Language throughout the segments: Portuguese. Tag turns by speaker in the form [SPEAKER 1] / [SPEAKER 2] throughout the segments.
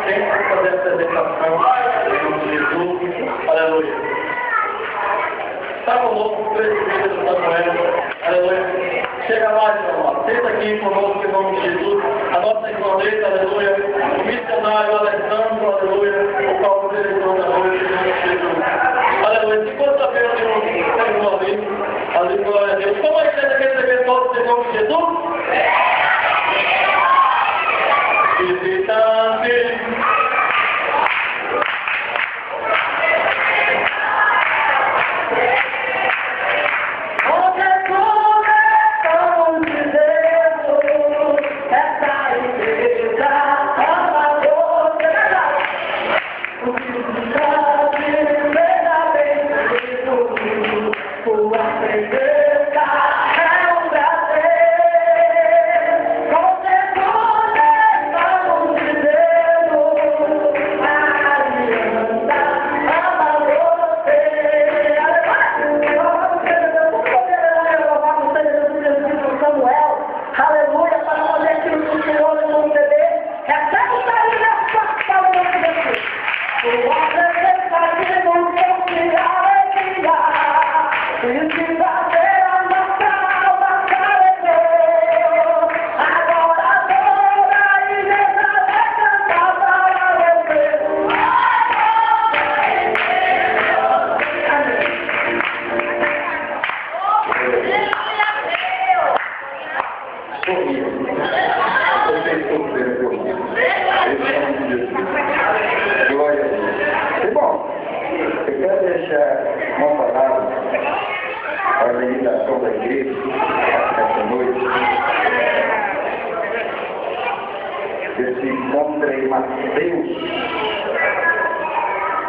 [SPEAKER 1] tem que fazer a apresentação em nome de Jesus. Aleluia. Estava louco por esse vídeo do Samuel. Aleluia. Chega mais, meu irmão. Senta aqui conosco em nome de Jesus. A nossa irmãleta, aleluia. O missionário Alessandro, aleluia. O Paulo diretor da noite, em nome de Jesus. Aleluia. Se quando saber onde tem um ali, glória a Deus. Como a igreja quer receber todos em nome de Jesus? Visitante.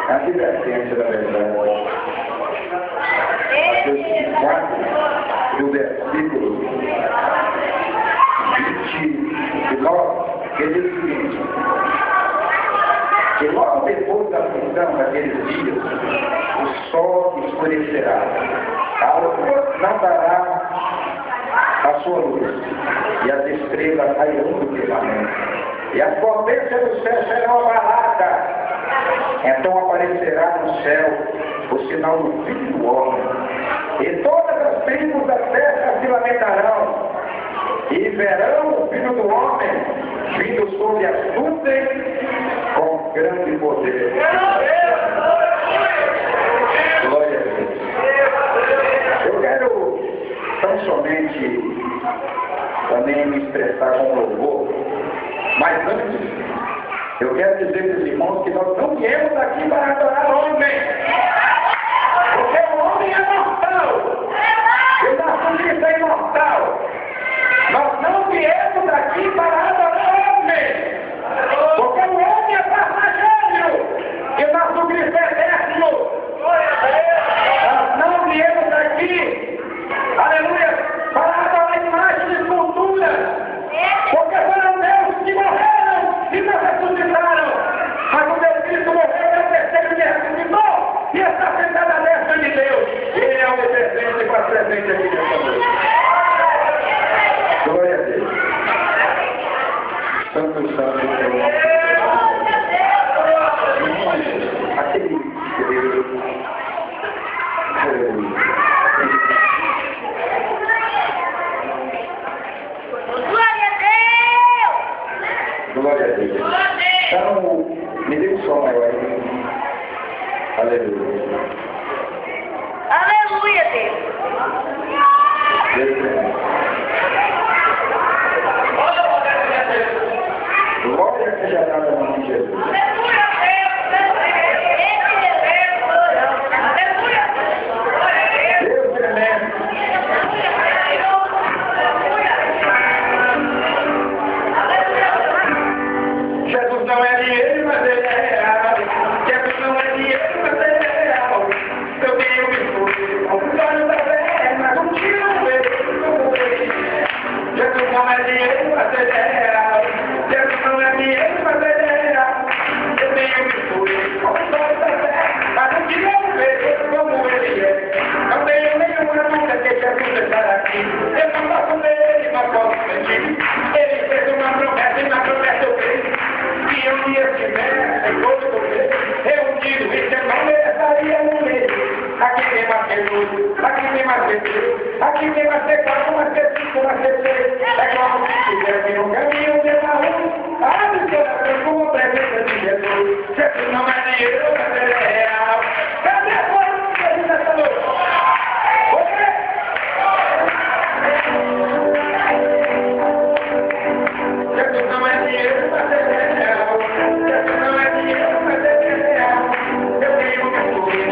[SPEAKER 2] A advertência da verdade. Mateus 4, do versículo 29, ele diz o seguinte: que logo depois da aflição daqueles dias, o sol escurecerá, a lua não dará a sua luz, e as estrelas cairão do firmamento, e as potências do céu serão abaladas. Então aparecerá no céu o sinal do Filho do Homem, e todas as tribos da terra se lamentarão, e verão o Filho do Homem vindo sobre as nuvens com grande poder. Glória a Deus. Eu quero tão somente também me expressar com louvor, mas antes eu quero dizer para os irmãos que nós não viemos aqui para adorar homem, porque o homem é mortal, e o nosso Cristo é imortal. Nós não viemos aqui para adorar homem, porque o homem é passageiro, e o nosso Cristo é eterno. Nós não viemos aqui, aleluia, para adorar imagens de escultura, porque foram Deus que morreram e não ressuscitaram. Mas o meu Cristo morreu, é o terceiro que ressuscitou e está sentado à destra de Deus. Ele é o presente para presente aqui nessa noite. Glória a Deus. Santo, santo, Senhor. Aquele Deus. Glória a Deus. Então, me dê um som maior aí. Aleluia.
[SPEAKER 3] Aleluia, Deus.
[SPEAKER 2] Glória seja dada ao nome de Jesus.
[SPEAKER 3] Aleluia, Deus.
[SPEAKER 2] Deus tremendo. Jesus não é dinheiro, mas ele é real. Jesus não é dinheiro, mas ele é real. Eu tenho me fui, com o sonho da terra, com tiro no meio. você vai ser feito. É claro que se tiver aqui no caminho, você tá ruim. Abre o coração como a presença de Jesus. Jesus não é dinheiro, mas ele é real. Cadê a força que a gente essa noite? Jesus não é dinheiro, mas ele é real. Jesus não é dinheiro, mas ele é real. Eu tenho uma coisa,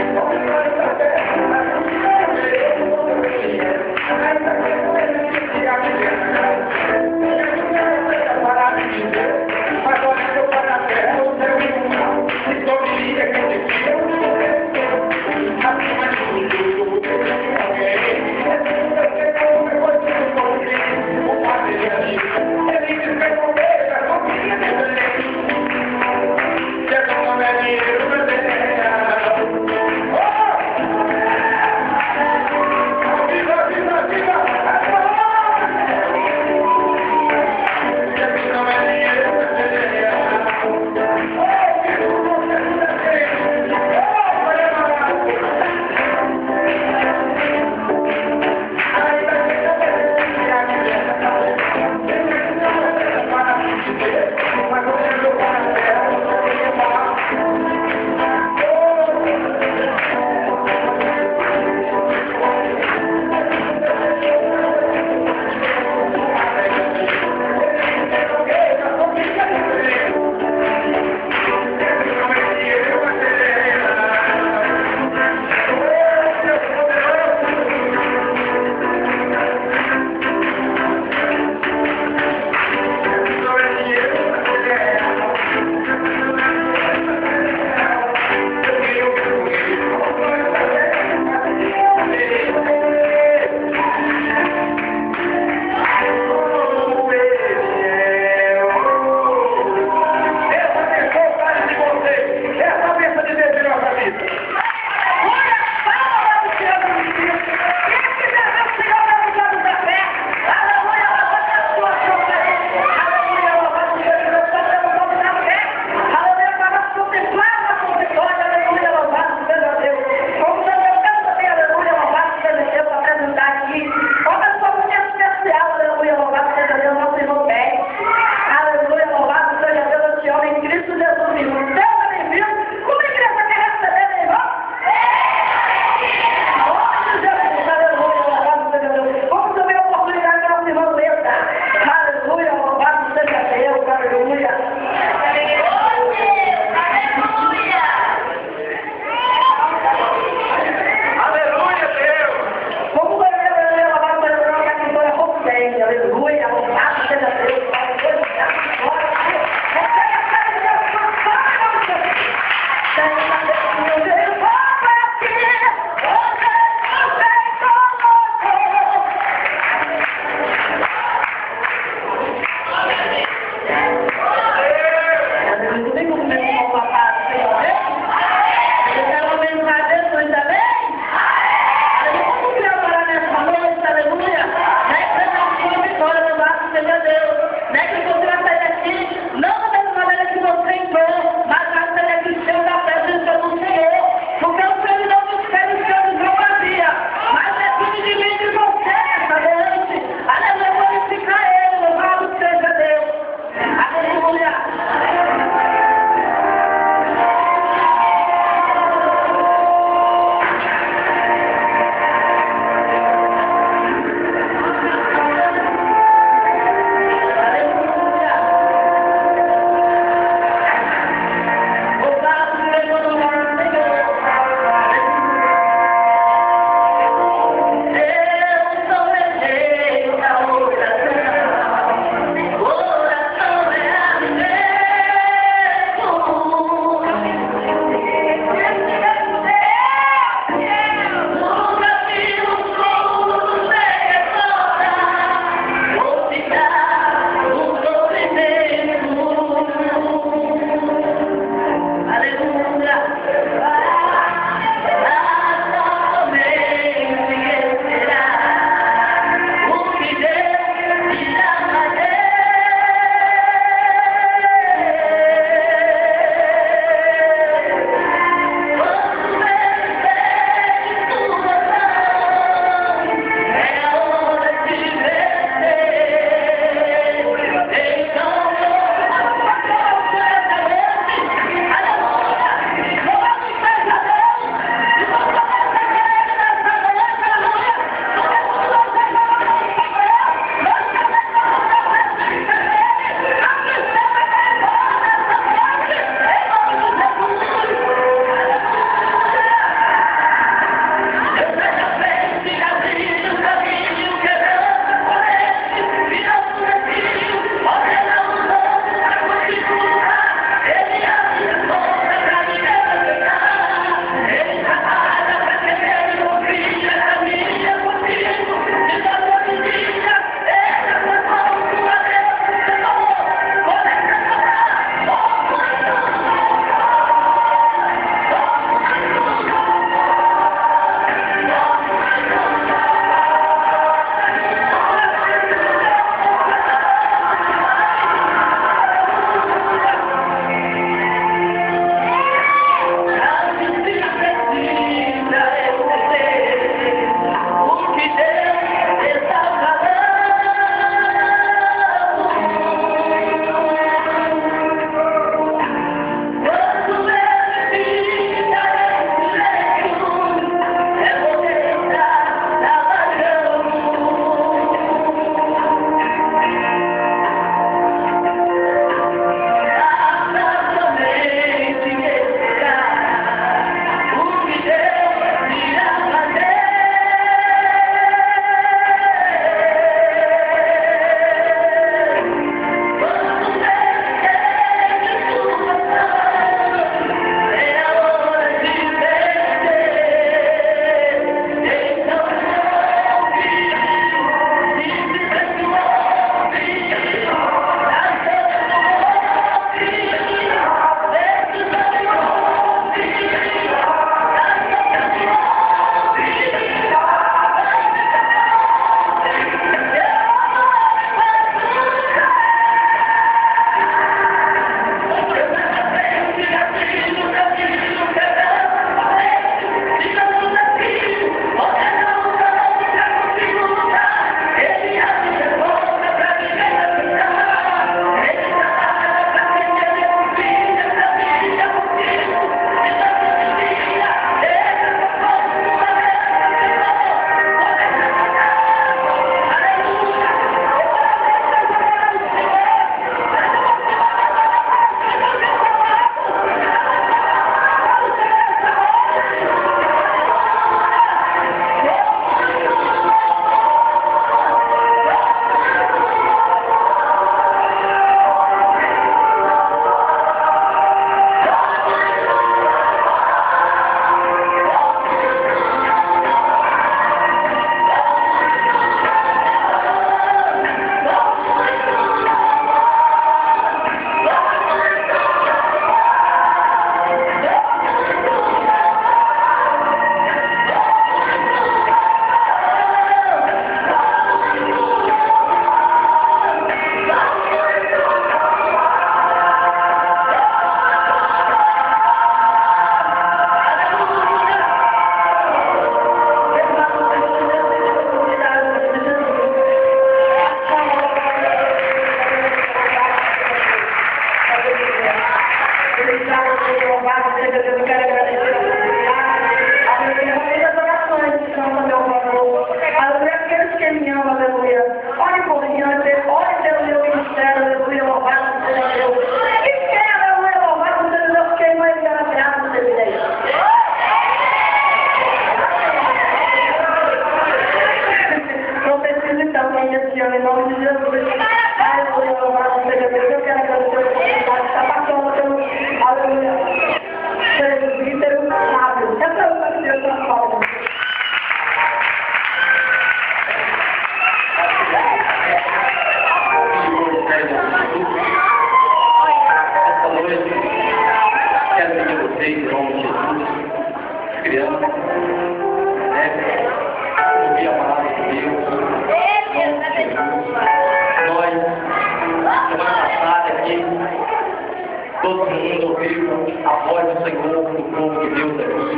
[SPEAKER 1] todo mundo ouviu a voz do Senhor do povo de Deus aqui.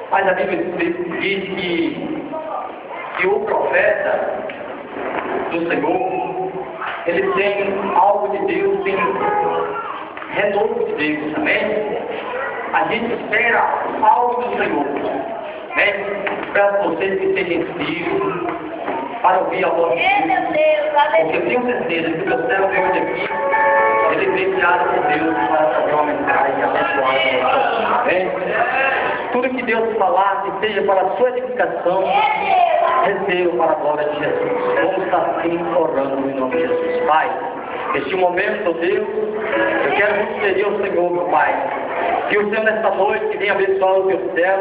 [SPEAKER 1] Mas a Bíblia diz que o profeta do Senhor, ele tem algo de Deus, tem retorno de Deus, amém? A gente espera algo do Senhor, amém? Espero que vocês que sejam inscritos para ouvir a voz de Deus, porque eu tenho certeza que o meu céu de hoje aqui, ele vem enviado por Deus para trazer uma mensagem abençoada, amém? Tudo que Deus falar, que seja para a sua edificação, receba para a glória de Jesus. Vamos estar assim orando em nome de Jesus. Pai, neste momento, Deus, eu quero muito pedir ao Senhor, meu Pai, que o Senhor nesta noite venha abençoar o teu céu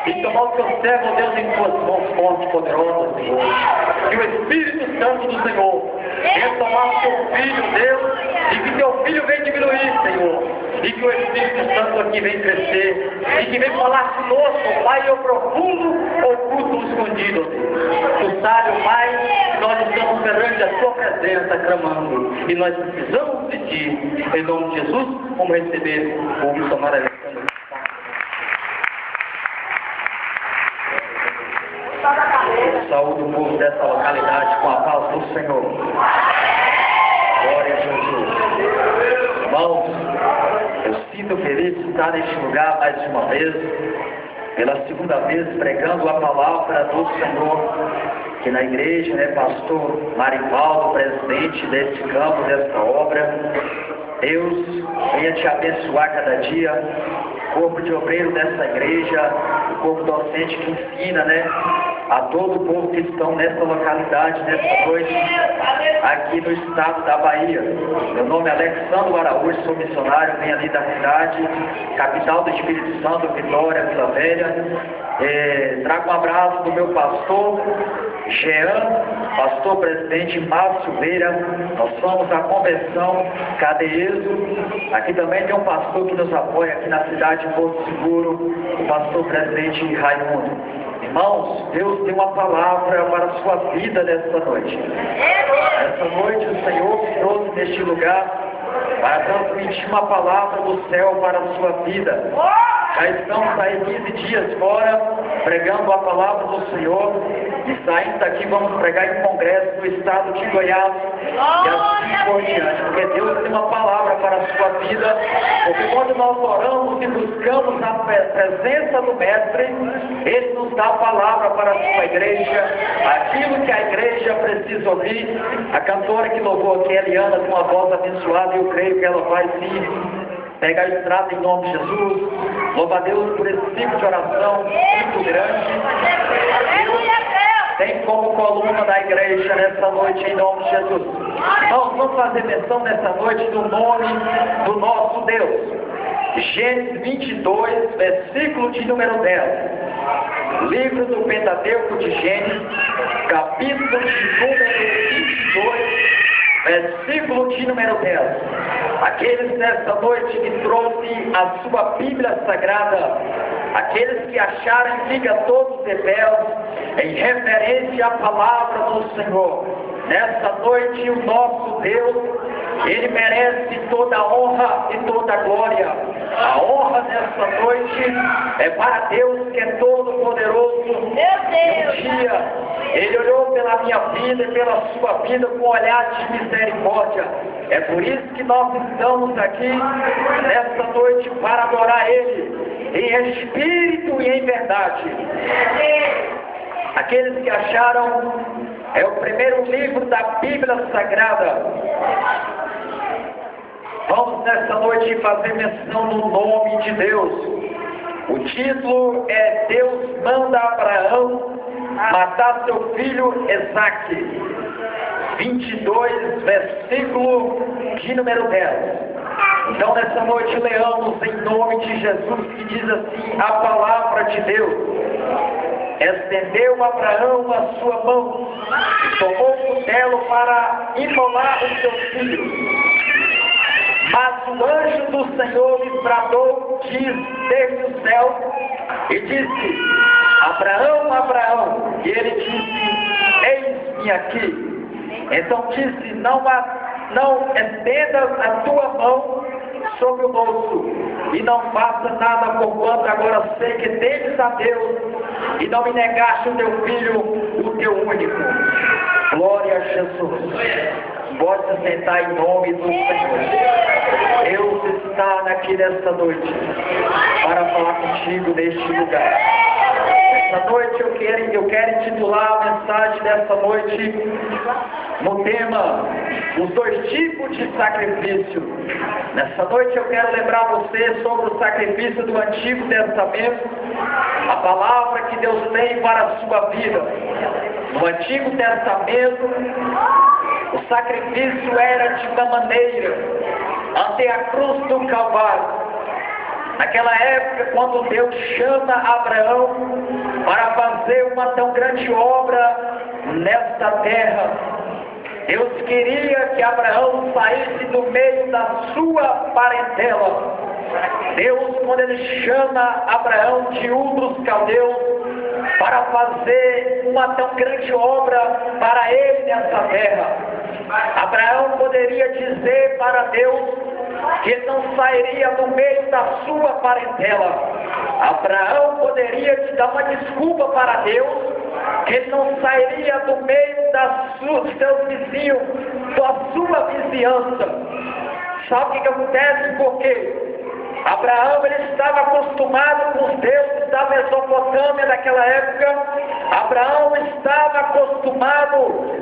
[SPEAKER 1] e tomar o teu servo, Deus, em tuas mãos fortes e poderosas, Senhor. Que o Espírito Santo do Senhor venha tomar o teu filho, Deus, e que teu filho venha diminuir, Senhor. E que o Espírito Santo aqui vem crescer e que vem falar conosco, Pai, o profundo, oculto, escondido, Deus. Tu sabe, Pai, que nós estamos perante a tua presença, clamando, e nós precisamos de ti. Em nome de Jesus, vamos receber o missionário Alexandre. Saúde o povo dessa localidade com a paz do Senhor. Glória a Jesus. Irmãos, eu sinto feliz de estar neste lugar mais uma vez, pela segunda vez pregando a palavra do Senhor, que na igreja, né, pastor Marivaldo, presidente deste campo, desta obra. Deus venha te abençoar cada dia, corpo de obreiro dessa igreja, o corpo docente que ensina, né, a todo o povo que estão nessa localidade, nessa noite, aqui no estado da Bahia. Meu nome é Alexandre Araújo, sou missionário, venho ali da cidade, capital do Espírito Santo, Vitória, Vila Velha. Trago um abraço do meu pastor, Jean, pastor presidente Márcio Veira. Nós somos a convenção Cadeeso. Aqui também tem um pastor que nos apoia aqui na cidade de Porto Seguro, o pastor presidente Raimundo. Irmãos, Deus tem uma palavra para a sua vida nesta noite. Essa noite o Senhor me trouxe neste lugar para transmitir uma palavra do céu para a sua vida. Já estamos aí 15 dias fora, pregando a palavra do Senhor, e saindo daqui vamos pregar em congresso no estado de Goiás, e assim por diante, porque Deus tem uma palavra para a sua vida, porque quando nós oramos e buscamos a presença do Mestre, Ele nos dá a palavra para a sua igreja, aquilo que a igreja precisa ouvir. A cantora que louvou aqui, Eliana, tem uma voz abençoada, e eu creio que ela vai sim pegar a estrada em nome de Jesus. Louva a Deus por esse tipo de oração muito grande. Tem como coluna da igreja nessa noite em nome de Jesus. Nós vamos fazer menção nessa noite do nome do nosso Deus. Gênesis 22, versículo de número 10. Livro do Pentateuco de Gênesis, capítulo de número 22. Versículo de número 10. Aqueles nesta noite que trouxe a sua Bíblia Sagrada, aqueles que acharem, fica todos de pé, em referência à palavra do Senhor. Nesta noite o nosso Deus, Ele merece toda a honra e toda a glória. A honra nesta noite é para Deus, que é todo poderoso. Um dia Ele olhou pela minha vida e pela sua vida com um olhar de misericórdia. É por isso que nós estamos aqui nesta noite para adorar Ele em espírito e em verdade. Aqueles que acharam, é o primeiro livro da Bíblia Sagrada. Vamos nesta noite fazer menção no nome de Deus. O título é Deus manda Abraão matar seu filho Isaque. 22, versículo de número 10. Então nessa noite leamos em nome de Jesus, que diz assim a palavra de Deus. Estendeu Abraão a sua mão e tomou o cutelo para imolar o seu filho. Mas o anjo do Senhor lhe bradou, desde o céu, e disse: Abraão, Abraão. E ele disse: eis-me aqui. Então disse: não estenda a tua mão
[SPEAKER 2] sobre o moço, e não faça nada porquanto agora sei que temes a Deus, e não me negaste o teu filho, o teu único. Glória a Jesus. Pode se sentar em nome do Senhor. Deus está aqui nesta noite para falar contigo neste lugar. Essa noite eu quero intitular a mensagem dessa noite no tema os dois tipos de sacrifício. Nessa noite eu quero lembrar você sobre o sacrifício do Antigo Testamento, a palavra que Deus tem para a sua vida. No Antigo Testamento, o sacrifício era de uma maneira, ante a cruz do Calvário. Naquela época, quando Deus chama Abraão para fazer uma tão grande obra nesta terra, Deus queria que Abraão saísse do meio da sua parentela. Deus, quando Ele chama Abraão de Ur dos Caldeus para fazer uma tão grande obra para ele nessa terra, Abraão poderia dizer para Deus que ele não sairia do meio da sua parentela. Abraão poderia dar uma desculpa para Deus que ele não sairia do meio dos seus vizinhos, da sua vizinhança. Sabe o que acontece? Porque Abraão ele estava acostumado com os deuses da Mesopotâmia naquela época. Abraão estava acostumado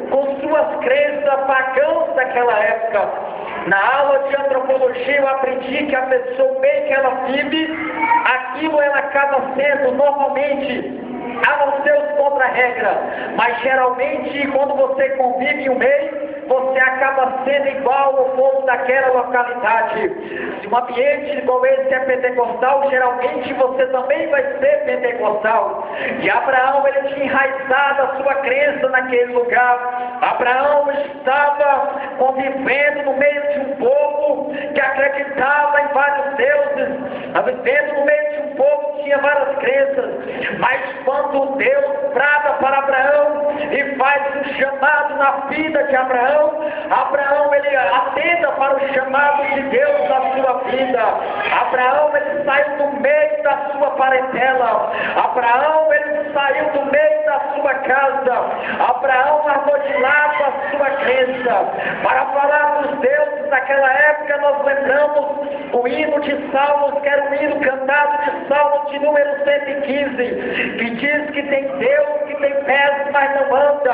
[SPEAKER 2] com suas crenças pagãs daquela época. Na aula de antropologia eu aprendi que a pessoa, bem que ela vive, aquilo ela acaba sendo normalmente, há os seus contra-regra, mas geralmente quando você convive em um meio, você acaba sendo igual ao povo daquela localidade. Se um ambiente igual esse é pentecostal, geralmente você também vai ser pentecostal. E Abraão ele tinha enraizado a sua crença naquele lugar. Abraão estava convivendo no meio de um povo que acreditava em vários deuses, vivendo no meio de um povo que tinha várias crenças. Mas quando Deus brada para Abraão e faz um chamado na vida de Abraão ele atenta para o chamado de Deus na sua vida. Abraão ele saiu do meio da sua parentela. Abraão ele saiu do meio da sua casa. Abraão largou de lado a sua crença. Para falar dos deuses daquela época, nós lembramos o hino de Salmos, que era um hino cantado de Salmos de número 115, que diz que tem Deus que tem pés, mas não anda,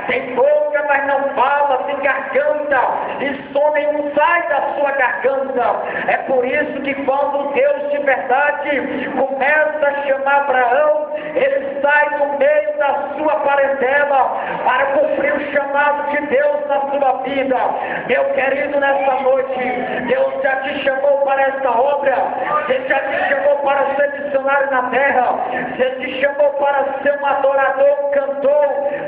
[SPEAKER 2] tem boca, mas não fala, tem garganta, e som nenhum sai da sua garganta. É por isso que quando Deus de verdade começa a chamar Abraão, ele sai do meio da sua parentela para cumprir o chamado de Deus na sua vida. Meu querido, nessa noite, Deus já te chamou para esta obra, Ele já te chamou para ser missionário na terra, Ele te chamou para ser um adorador, um cantor,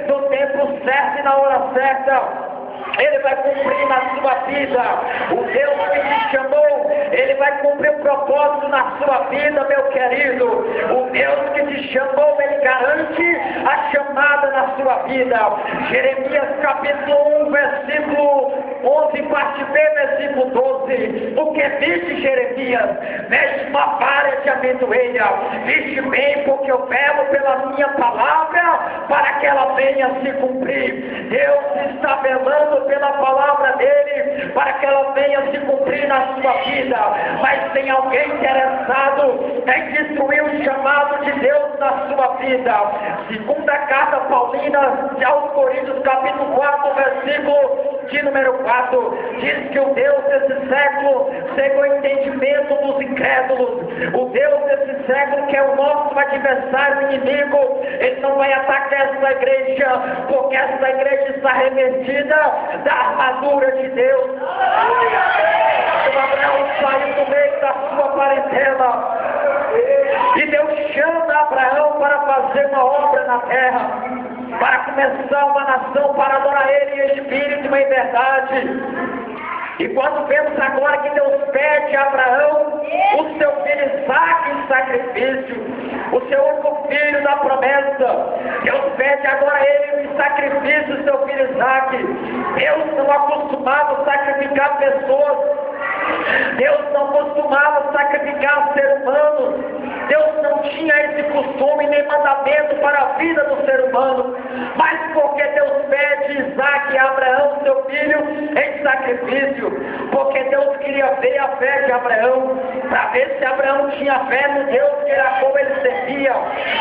[SPEAKER 2] no tempo certo e na hora certa. Ele vai cumprir na sua vida. O Deus que te chamou, Ele vai cumprir o propósito na sua vida, meu querido. O Deus que te chamou, Ele garante a chamada na sua vida. Jeremias capítulo 1, versículo 11, parte B, versículo 12. O que disse Jeremias? Veste uma vara de amendoeira, viste bem, porque eu velo pela minha palavra, para que ela venha se cumprir. Deus está velando pela palavra dele, para que ela venha se cumprir na sua vida. Mas tem alguém interessado em destruir o chamado de Deus na sua vida. Segunda carta paulina aos Coríntios, capítulo 4, versículo de número 4, diz que o Deus desse século cegou o entendimento dos incrédulos. O Deus desse século, que é o nosso adversário, inimigo, ele não vai atacar essa igreja, porque essa igreja está revestida da armadura de Deus. O Abraão saiu do meio da sua parentela, e Deus chama Abraão para fazer uma obra na terra, para começar uma nação, para adorar Ele em espírito e em verdade. E quando vemos agora que Deus pede a Abraão o seu filho Isaque em sacrifício, o seu único filho da promessa, Deus pede agora a ele em sacrifício o seu filho Isaque. Deus não acostumava a sacrificar pessoas. Deus não
[SPEAKER 3] costumava sacrificar ser humano. Deus não tinha esse costume nem mandamento para a vida do ser humano. Mas porque Deus pede Isaac e Abraão, seu filho, em sacrifício? Porque Deus queria ver a fé de Abraão, para ver se Abraão tinha fé no Deus que era como ele servia,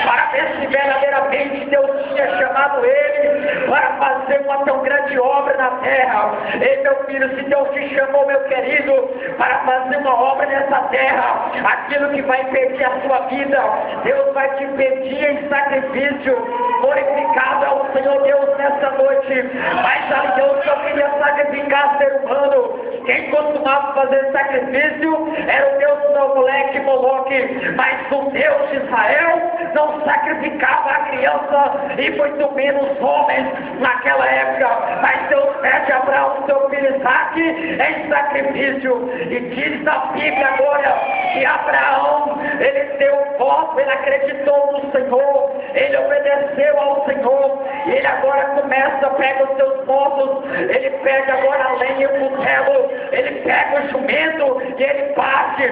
[SPEAKER 3] para ver se verdadeiramente Deus tinha chamado ele para fazer uma tão grande obra na terra. Ei, meu filho, se Deus te chamou, meu querido, para fazer uma obra nessa terra, aquilo que vai impedir a sua vida, Deus vai te pedir em sacrifício. Glorificado é o Senhor Deus nessa noite. Mas ali Deus só queria sacrificar ser humano. Quem costumava fazer sacrifício era o Deus do moleque Moloque, mas o Deus de Israel não sacrificava a criança e muito menos homens naquela época. Mas Deus pede a Abraão, seu filho Isaac, em sacrifício. E diz a Bíblia agora que Abraão, ele deu voto, ele acreditou no Senhor, ele obedeceu ao Senhor, e ele agora começa, pega os seus moços, ele pega agora a lenha e o cutelo, ele pega o jumento e ele parte.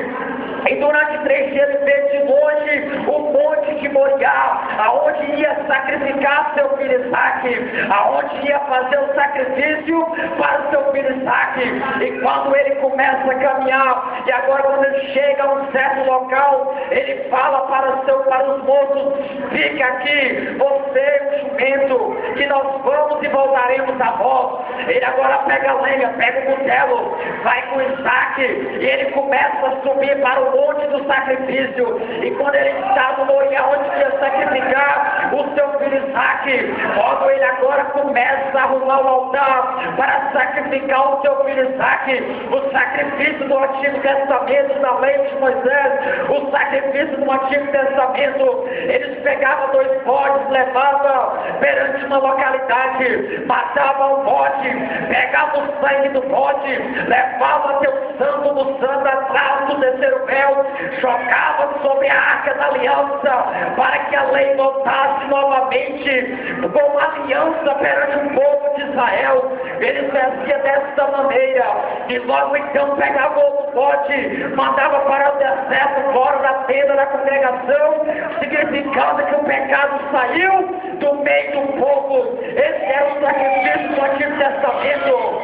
[SPEAKER 3] E durante 3 dias ele vê de longe o monte de Moriá, aonde ia sacrificar seu filho Isaac, aonde ia fazer o sacrifício para o seu filho Isaac. E quando ele começa a caminhar, e agora quando ele chega a um certo local, ele fala para os moços: fique aqui, você e o jumento, que nós vamos e voltaremos a vós. Ele agora pega a lenha, pega o cutelo, vai com Isaac, e ele começa a subir para o monte do sacrifício. E quando ele está no Moriá, onde ia sacrificar o seu filho Isaac, quando ele agora começa a arrumar o altar para sacrificar o seu filho Isaac, o sacrifício do Antigo Testamento, da lei de Moisés, o sacrifício do Antigo Testamento, eles pegavam 2 bodes, levavam perante uma localidade, matavam o bode, pegavam o sangue do bode, levavam até o santo do santo, atrás do terceiro véu, jogavam sobre a arca da aliança, para que a lei voltasse novamente com aliança perante o povo de Israel. Eles faziam dessa maneira, e logo então pegavam outro bode, mandava para o deserto, fora da tenda da congregação, significando que o pecado saiu do meio do povo. Esse era o sacrifício do Antigo Testamento.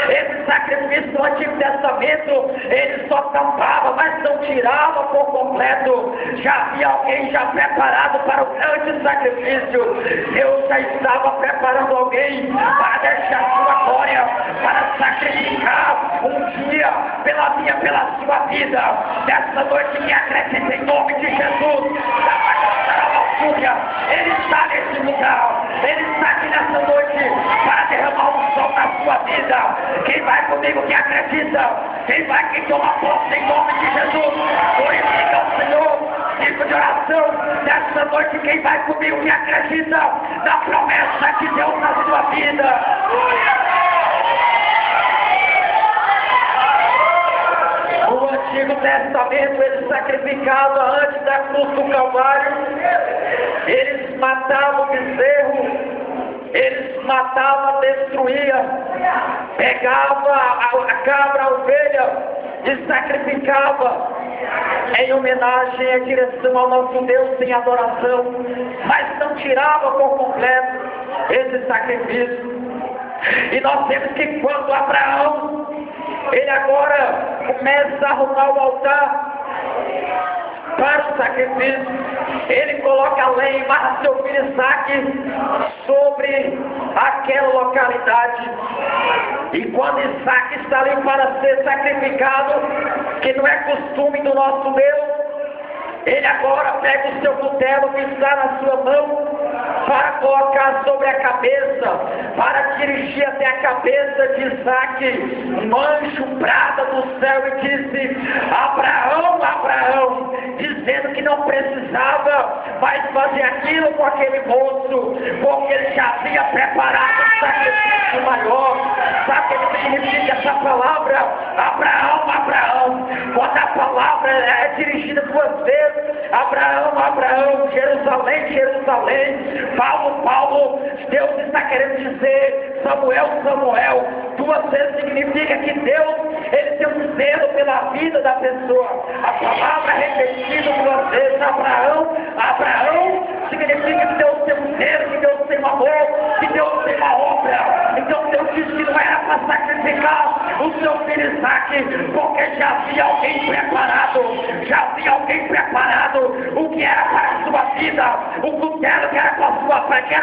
[SPEAKER 3] Esse sacrifício do Antigo Testamento, ele só tampava, mas não tirava por completo. Já havia alguém já preparado para o grande sacrifício. Deus já estava preparando alguém para deixar sua glória, para sacrificar um dia pela minha, pela sua vida. Nessa noite me acredita em nome de Jesus. Ele está nesse lugar, ele está aqui nessa noite para derramar um sol na sua vida. Quem vai comigo que acredita, quem vai que toma posse em nome de Jesus, glorifica o Senhor. Tipo de oração nessa noite, quem vai comigo que acredita na promessa de Deus na sua vida. No Antigo Testamento, eles sacrificavam antes da cruz do Calvário, eles matavam o bezerro, eles matavam, destruíam, pegavam a cabra, a ovelha e sacrificavam em homenagem, em direção ao nosso Deus, em adoração, mas não tirava por completo esse sacrifício. E nós temos que quando Abraão, ele agora começa a arrumar o altar para o sacrifício, ele coloca a lenha e marra seu filho Isaac sobre aquela localidade. E quando Isaac está ali para ser sacrificado, que não é costume do nosso Deus, ele agora pega o seu cutelo que está na sua mão para colocar sobre a cabeça, para dirigir até a cabeça de Isaac. Um anjo brada do céu e disse: Abraão, Abraão, dizendo que não precisava mais fazer aquilo com aquele moço, porque ele já havia preparado um sacrifício maior. Sabe o que significa essa palavra? Abraão, Abraão. Quando a palavra é dirigida 2 vezes, Abraão, Abraão, Jerusalém, Jerusalém, Paulo, Paulo, Deus está querendo dizer, Samuel, Samuel, 2 vezes significa que Deus ele tem um zelo pela vida da pessoa. A palavra repetida duas vezes, Abraão significa que Deus tem um zelo, que Deus tem um amor, que Deus tem uma obra. Então Deus disse que não era para sacrificar o seu filho Isaque, porque já havia alguém preparado, o que era para a sua vida, o cutelo que era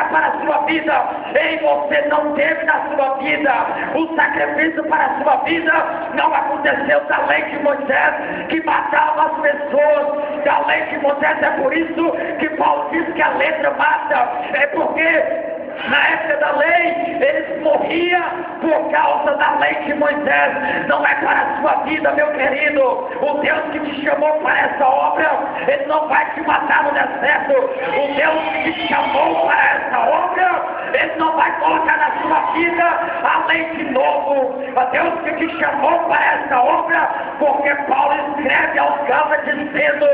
[SPEAKER 3] para a sua vida. Ei, você não teve na sua vida o sacrifício para a sua vida, não aconteceu da lei de Moisés que matava as pessoas, da lei de Moisés. É por isso que Paulo diz que a letra mata, é porque na época da lei, eles morriam por causa da lei de Moisés. Não é para a sua vida, meu querido. O Deus que te chamou para essa obra, Ele não vai te matar no deserto. O Deus que te chamou para essa obra, Ele não vai colocar na sua vida a lei de novo. O Deus que te chamou para essa obra, porque Paulo escreve aos Gálatas dizendo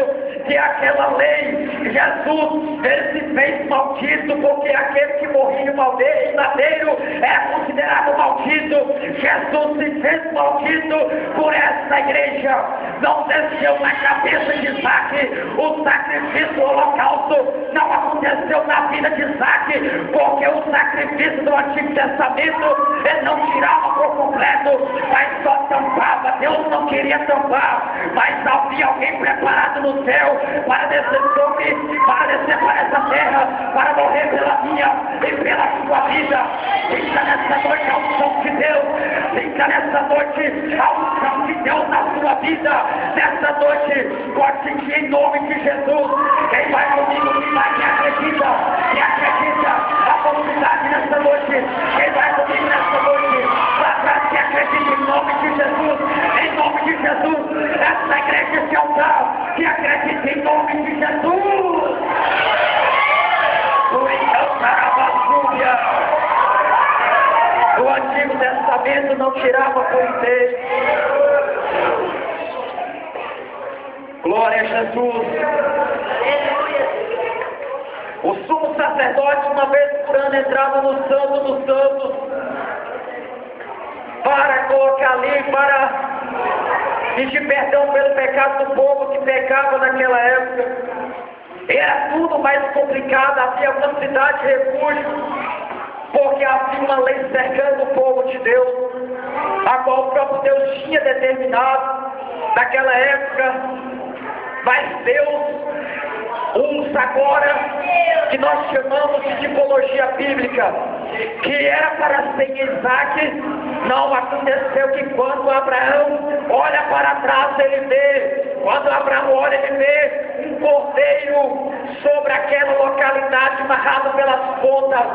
[SPEAKER 3] que aquela lei, Jesus, Ele se fez maldito, porque aquele que morria em madeiro era considerado maldito. Jesus se fez maldito por essa igreja. Não desceu na cabeça de Isaque o sacrifício do holocausto, não aconteceu na vida de Isaque, porque o sacrifício do Antigo Testamento ele não tirava por completo, mas só tampava. Deus não queria tampar, mas havia alguém preparado no céu para descer para essa terra, para morrer pela minha e pela sua vida. Fica nessa noite a unção de Deus, fica nessa noite a unção de Deus na sua vida. Nessa noite, pode sentir em nome de Jesus. Quem vai comigo, quem acredita, a comunidade nessa noite. Quem vai comigo nessa noite, para que acredita em nome de Jesus. Em nome de Jesus, essa igreja, esse altar, que acredita em nome de Jesus. O Antigo Testamento não tirava por inteiro. Glória a Jesus. O sumo sacerdote, uma vez por ano, entrava no Santo dos Santos para colocar ali, para pedir perdão pelo pecado do povo que pecava naquela época. Era tudo mais complicado, havia uma cidade de refúgio, porque havia uma lei cercando o povo de Deus, a qual o próprio Deus tinha determinado naquela época. Mas Deus usa agora, que nós chamamos de tipologia bíblica, que era para ser Isaque. Não aconteceu que quando Abraão olha para trás, ele vê, quando Abraão olha, ele vê um cordeiro sobre aquela localidade amarrado pelas pontas.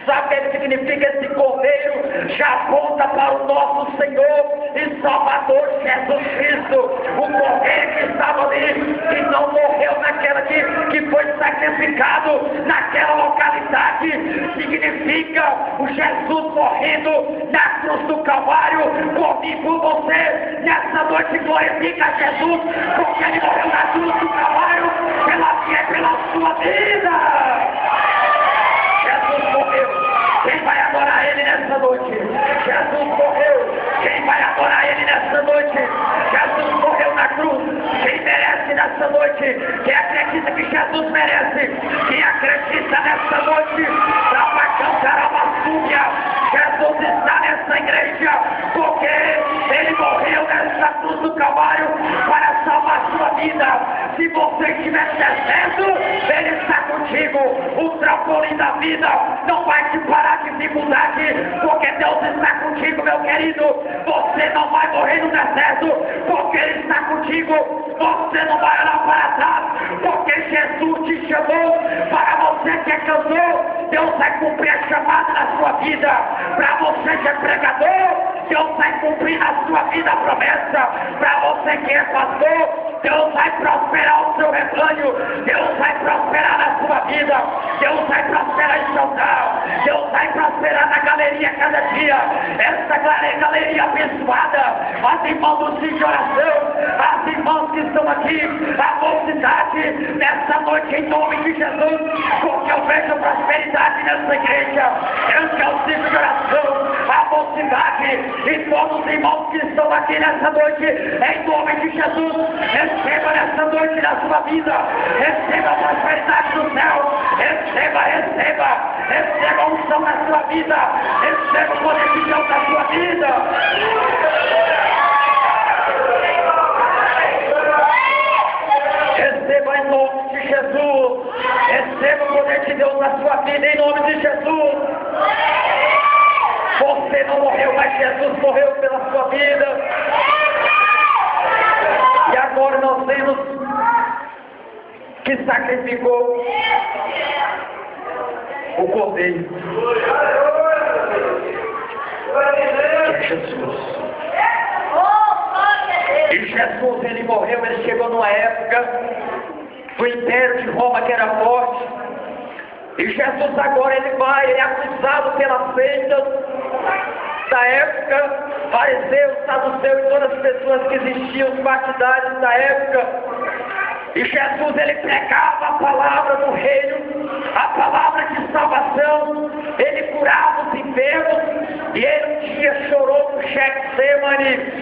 [SPEAKER 3] Sabe o que significa esse cordeiro? Já aponta para o nosso Senhor e Salvador Jesus Cristo. O cordeiro que estava ali, que não morreu naquela que foi sacrificado naquela localidade, significa o Jesus morrendo na cruz do Calvário por mim, por você. Nessa noite glorifica Jesus, porque Ele morreu na cruz do Calvário pela minha e pela sua vida. Jesus morreu. Quem vai adorar Ele nessa noite? Jesus morreu. Quem vai adorar Ele nessa noite? Jesus morreu na cruz. Quem merece nessa noite? Quem acredita que Jesus merece? Quem acredita nessa noite? Para cantar uma súbia. Jesus está nessa igreja, porque Ele morreu nessa cruz do Calvário para salvar a sua vida. Se você estiver deserto, Ele está contigo. O trampolim da vida não vai te parar de dificuldade, porque Deus está contigo, meu querido. Você não vai morrer no deserto, porque Ele está contigo. Você não vai olhar para trás, porque Jesus te chamou. Para você que é cantor, Deus vai cumprir a chamada na sua vida. Para você que é pregador, Deus vai cumprir na sua vida a promessa. Para você que é pastor, Deus vai prosperar o seu rebanho. Deus vai prosperar na sua vida. Deus vai prosperar em seu altar. Deus vai prosperar na galeria cada dia. Essa galeria abençoada. As irmãs do Cid de Oração, as irmãs que estão aqui, a mocidade prosperidade nessa noite em nome de Jesus, porque eu vejo prosperidade nessa igreja. Grande é o ciclo de oração, a mocidade e todos os irmãos que estão aqui nessa noite, em nome de Jesus, receba nessa noite na sua vida, receba a prosperidade do céu, receba a unção na sua vida, receba o poder de Deus na sua vida. Receba em nome de Jesus, receba o poder de Deus na sua vida em nome de Jesus. Você não morreu, mas Jesus morreu pela sua vida. E agora nós temos que sacrificou o cordeiro, que é Jesus. E Jesus, ele morreu, ele chegou numa época do Império de Roma que era forte. E Jesus agora ele é acusado pelas seitas da época, fariseus, saduceus e todas as pessoas que existiam, os partidários da época. E Jesus ele pregava a palavra do reino, a palavra de salvação, ele curava os enfermos, e ele um dia chorou no Getsemane,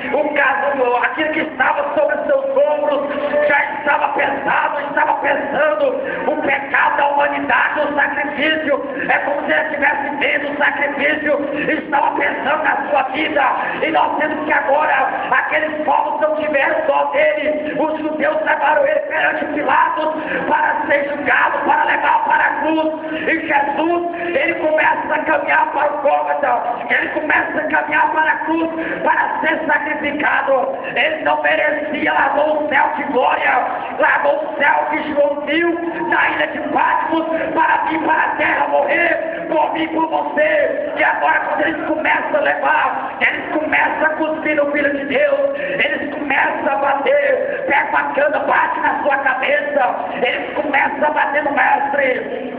[SPEAKER 3] aquilo que estava sobre seus ombros já estava pesado, estava pesando o pecado da humanidade, o sacrifício, é como se ele estivesse vendo o sacrifício, estava pesando na sua vida, e nós temos que agora, aqueles povos não tiveram dó dele, os judeus levaram ele perante Pilatos para ser julgado, para levar para a cruz, e Jesus, ele começa a caminhar para o Gólgota, ele começa a caminhar para a cruz, para ser sacrificado. Ele não merecia, largou o céu de glória, largou o céu que João viu na ilha de Patmos, para vir para a terra morrer por mim, por você. E agora quando eles começam a levar, eles começam a cuspir no Filho de Deus, eles começam a bater, pega a cana, bate na sua cabeça, eles começam a bater no mestre.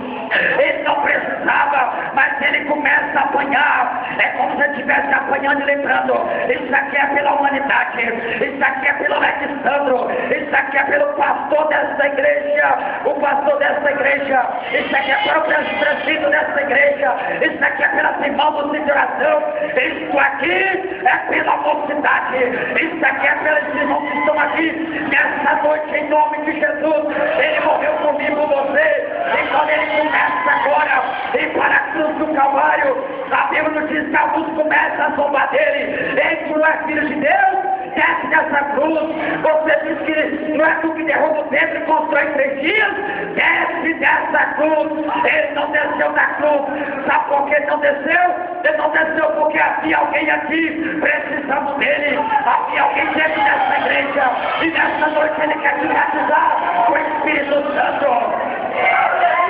[SPEAKER 3] Ele não precisava, mas ele começa a apanhar. É como se ele estivesse apanhando e lembrando: isso aqui é pela humanidade, isso aqui é pelo Alexandro, isso aqui é pelo pastor dessa igreja, o pastor dessa igreja, isso aqui é para o presbítero dessa igreja, isso aqui é pelas irmãs do de oração, isso aqui é pela mocidade, isso aqui é pelos irmãos que estão aqui nessa noite em nome de Jesus. Ele morreu comigo, você, e quando ele começa agora e para a cruz do Calvário, a Bíblia nos diz que alguns começam a zombar dele. Ei, tu não é filho de Deus? Desce dessa cruz. Você diz que não é tu que derruba o templo e constrói 3 dias? Desce dessa cruz. Ele não desceu da cruz. Sabe por que ele não desceu? Ele não desceu porque havia alguém aqui precisando dele. Havia alguém dentro dessa igreja. E nessa noite ele quer te batizar com o Espírito Santo.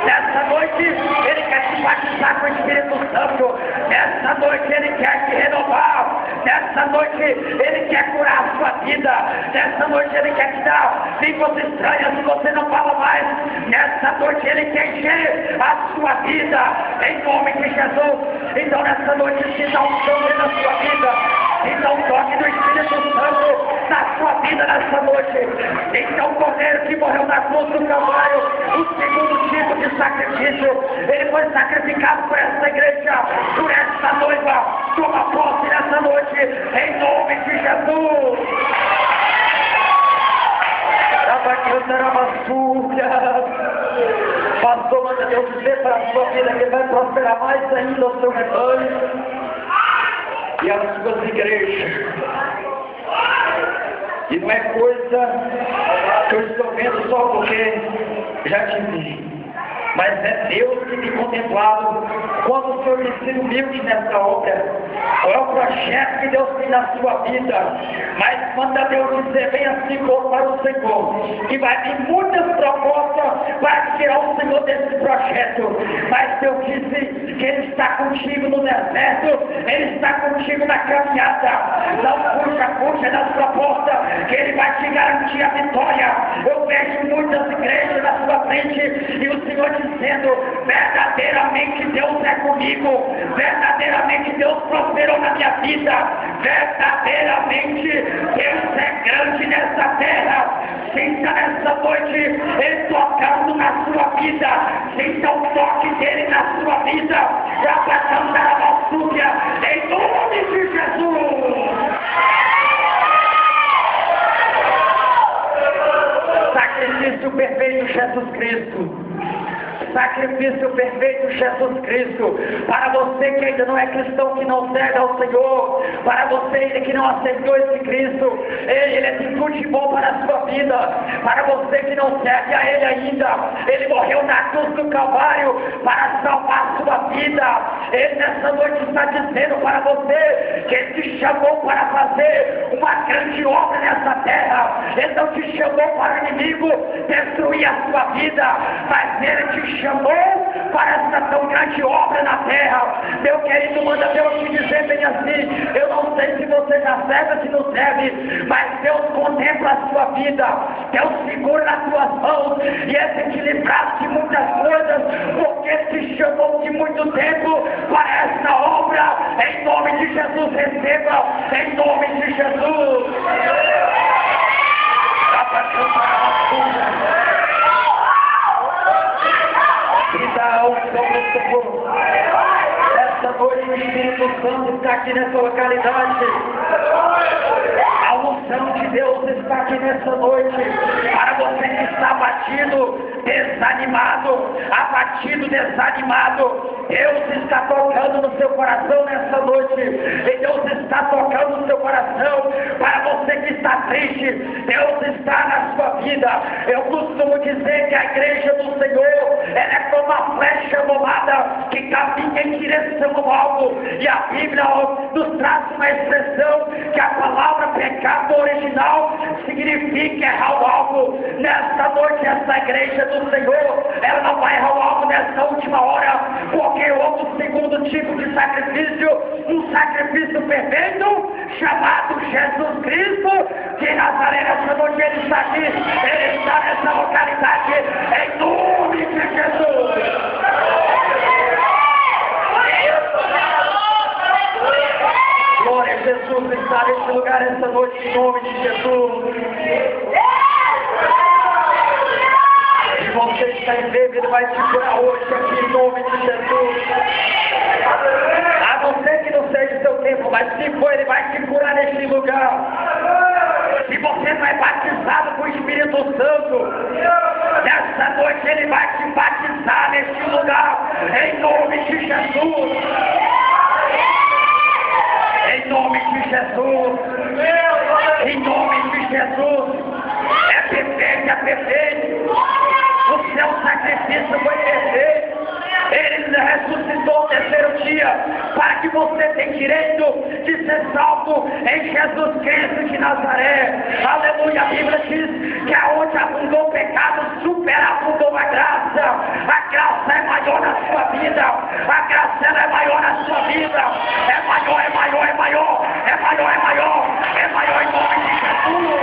[SPEAKER 3] Nessa noite ele quer te batizar com o Espírito Santo. Nessa noite ele quer te renovar. Nessa noite ele quer curar a sua vida. Nessa noite ele quer te dar línguas estranhas e você não fala mais. Nessa noite ele quer encher a sua vida em nome de Jesus. Então nessa noite se dá um toque na sua vida, se dá um toque do Espírito Santo na sua vida nessa noite. Então o Cordeiro que morreu na cruz do Calvário, o segundo tipo de sacrifício, ele foi sacrificado por essa igreja, por essa noiva. Toma posse nessa noite em nome de Jesus. Pastor, manda Deus dizer para a sua vida que vai prosperar mais ainda o seu rebanho e as suas igrejas. E não é coisa que eu estou vendo só porque já te vi, mas é Deus que tem contemplado quando o Senhor me ensina humilde nessa obra. Qual é o projeto que Deus tem na sua vida? Mas manda Deus dizer: venha assim para o Senhor, que vai vir muitas propostas para tirar o Senhor desse projeto. Mas Deus disse que Ele está contigo no deserto, Ele está contigo na caminhada. Não puxa nas propostas, que Ele vai te garantir a vitória. Eu vejo muitas igrejas na sua frente e o Senhor dizendo: verdadeiramente Deus é comigo, verdadeiramente Deus prosperou na minha vida, verdadeiramente Deus é grande nessa terra. Sinta nessa noite Ele tocando na sua vida. Sinta o toque dele na sua vida. Já passando a valsúria em nome de Jesus. Sacrifício perfeito, Jesus Cristo. Sacrifício perfeito, Jesus Cristo. Para você que ainda não é cristão, que não serve ao Senhor, para você ainda que não aceitou esse Cristo, Ele é tudo de bom para a sua vida. Para você que não serve a Ele ainda, Ele morreu na cruz do Calvário para salvar a sua vida. Ele nessa noite está dizendo para você que Ele te chamou para fazer uma grande obra nessa terra. Ele não te chamou para o inimigo destruir a sua vida, mas Ele te chamou para essa tão grande obra na terra. Meu querido, manda Deus te dizer bem assim: eu não sei se você já serve ou se não serve, mas Deus contempla a sua vida, Deus segura nas suas mãos e Ele tem te livrado de muitas coisas, porque Ele te chamou de muito tempo para essa obra. Em nome de Jesus, receba, em nome de Jesus. E dá a unção do Senhor. Esta noite o Espírito Santo está aqui nessa localidade. A unção de Deus está aqui nessa noite. Para você que está abatido, desanimado, Deus está tocando no seu coração nessa noite. E Deus está tocando no seu coração. Para você que está triste, Deus está na sua vida. Eu costumo dizer que a igreja do Senhor, ela é como uma flecha volada que caminha em direção ao alvo. E a Bíblia nos traz uma expressão que a palavra pecado original significa errar o alvo. Nesta noite, essa igreja do Senhor, ela não vai errar o alvo nessa última hora, porque houve o segundo tipo de sacrifício, um sacrifício perfeito, chamado Jesus Cristo de Nazaré. Nessa noite Ele está aqui, Ele está nessa localidade, em nome de Jesus. Glória a Jesus, está nesse lugar essa noite, em nome de Jesus. Se você está enfermo, Ele vai te curar hoje aqui, em nome de Jesus. A não ser que não seja o seu tempo, mas se for, Ele vai te curar neste lugar. Se você não é batizado com o Espírito Santo, nessa noite Ele vai te batizar neste lugar, em nome de Jesus. Em nome de Jesus. Em nome de Jesus. É perfeito, é perfeito. O seu sacrifício foi perfeito. Ele ressuscitou no terceiro dia para que você tenha direito de ser salvo em Jesus Cristo de Nazaré. Aleluia. A Bíblia diz que aonde abundou o pecado, superabundou a graça. A graça é maior na sua vida. A graça é maior na sua vida. É maior, é maior, é maior. É maior, é maior. É maior em nome de Jesus.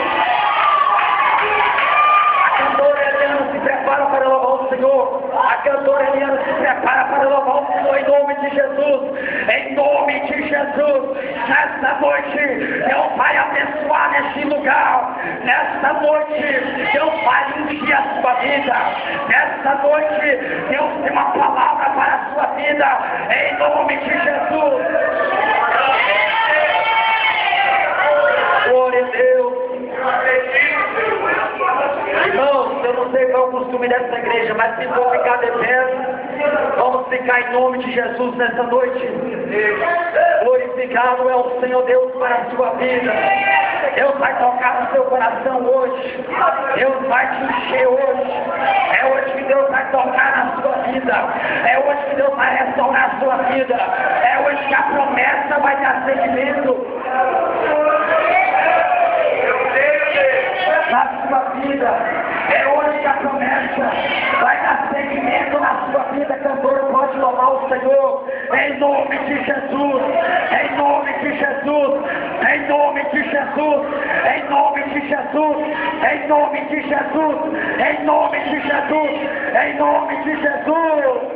[SPEAKER 3] A cantora Eliana se prepara para louvar o Senhor. A cantora Eliana se prepara para louvar o Senhor em nome de Jesus. Em nome de Jesus. Nesta noite, Deus vai abençoar nesse lugar. Nesta noite, Deus vai ungir a sua vida. Nesta noite, Deus tem uma palavra para a sua vida. Em nome de Jesus. Glória a Deus. Irmãos, eu não sei qual é o costume dessa igreja, mas se for ficar de pé, vamos ficar em nome de Jesus nessa noite. Glorificado é o Senhor Deus para a sua vida. Deus vai tocar no seu coração hoje. Deus vai te encher hoje. É hoje que Deus vai tocar na sua vida. É hoje que Deus vai restaurar a sua vida. É hoje que a promessa vai dar seguimento na sua vida. É hoje que a promessa vai dar seguimento na sua vida. Cantor, pode louvar o Senhor em nome de Jesus. Em nome de Jesus. Em nome de Jesus. Em nome de Jesus. Em nome de Jesus. Em nome de Jesus. Em nome de Jesus.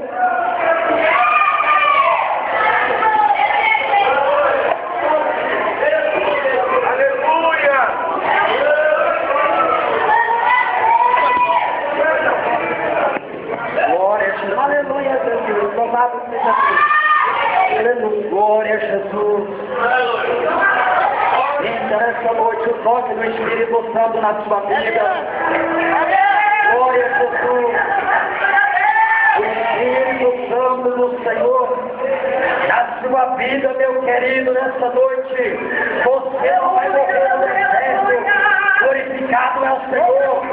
[SPEAKER 3] Santo na sua vida. Glória a Jesus. O Espírito Santo do Senhor na sua vida, meu querido, nessa noite. Você não vai morrer no deserto. Glorificado é o Senhor.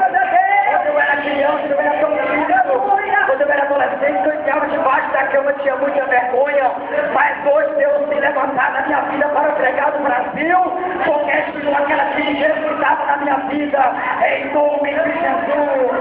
[SPEAKER 3] Quando eu era criança, eu era tão lindo. Quando eu era adolescente, eu entrava debaixo da cama, tinha muita vergonha. Mas hoje Deus tem levantado a minha vida para pregar no Brasil, porque é aquela diligência que estava na minha vida, em nome de Jesus.